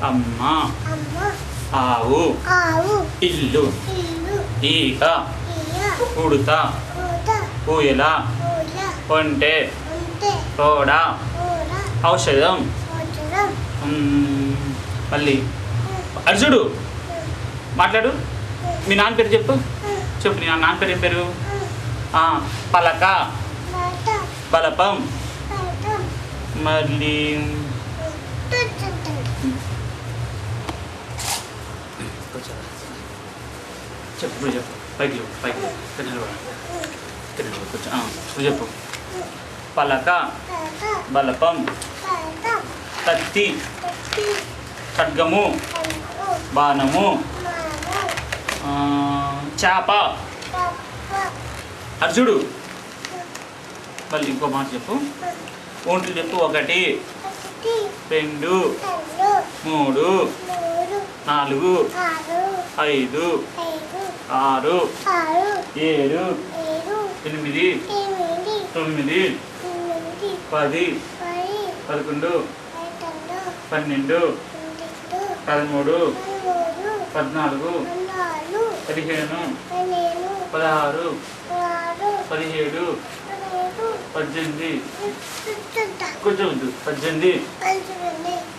అమ్మ, ఆవు, ఇల్లు, ఈక, ఉడత, ఊయల, ఒంటె, తోడ, ఔషధం. మళ్ళీ అర్జుడు మాట్లాడు. మీ నాన్న పేరు చెప్పు. చెప్పు నీ నాన్న పేరు ఏం పేరు? పలక, బలపం. మళ్ళీ చెప్పు చెప్పు. పైకి కొంచెం చెప్పు. పలక, బలపం, కత్తి, ఖడ్గము, బాణము, చేప. అర్జుడు మళ్ళీ ఇంకో మాట చెప్పు. ఒంట్లు చెప్పు. 1 2 3 4 5 6 7 8 9 10 11 12 13 14 15 16 17 18 కొంచెం 18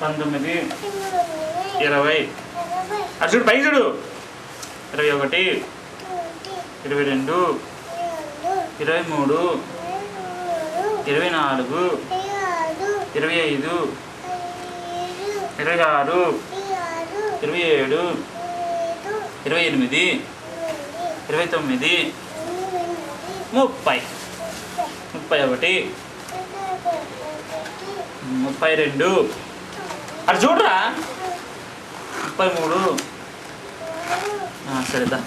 19 20. అర్జుడు పైకి చూడు. 21 22 23 24 25 26 27 28 29 30. 31 32. అది చూడరా. 33. సరేదా.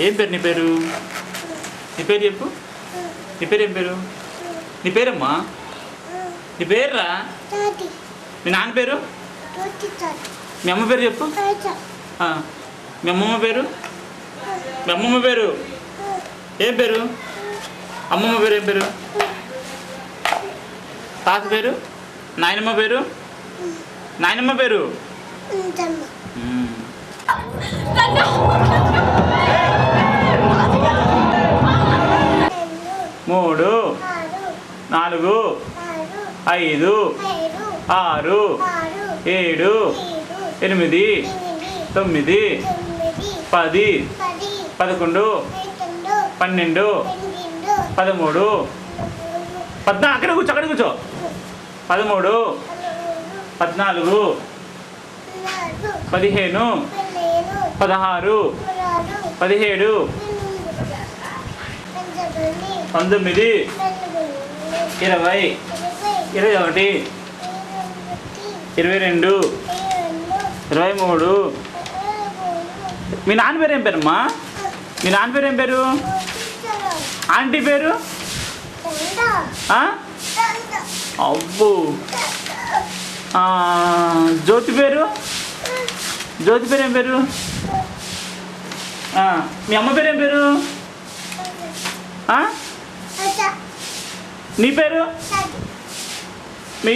ఏం పేరు నీ పేరు? నీ పేరు చెప్పు. నీ పేరు ఏం పేరు? నీ పేరమ్మా? నీ పేరురా? మీ నాన్న పేరు? మీ అమ్మ పేరు చెప్పు. మీ అమ్మమ్మ పేరు? మీ అమ్మమ్మ పేరు ఏం పేరు? అమ్మమ్మ పేరు ఏం పేరు? తాత పేరు? నాయనమ్మ పేరు? నాయనమ్మ పేరు? 3 4 5 6 7 8 9 10 11 12 13 14. అక్కడ కూర్చో. 13 14 15 16 17 19 20 21 22 23. మీ నాన్న పేరు ఏం పేరమ్మా? మీ నాన్న పేరు ఏం పేరు? ఆంటీ పేరు? అబ్బో. జ్యోతి పేరు? జ్యోతి పేరు ఏం పేరు? మీ అమ్మ పేరు ఏం పేరు? నీ పేరు? మీ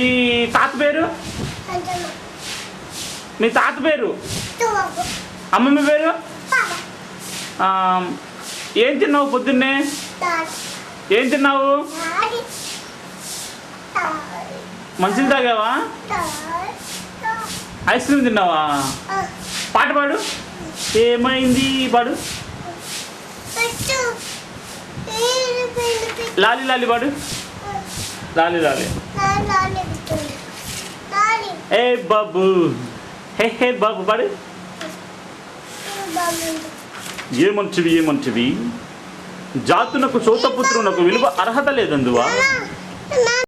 తాత పేరు? మీ తాత పేరు? అమ్మమ్మ పేరు? ఏం తిన్నావు పొద్దున్నే? ఏం తిన్నావు? మంచిది తాగావా? ఐస్ క్రీమ్ తిన్నావా? పాట పాడు. ఏమైంది పాడు. లాలి లాలి పాడు. లాలి లాలి. ఏ బాబు. హే బాబు పాడు. ఏమంటివి జాతునకు సోతపుత్రునకు విలువ అర్హత లేదందువా?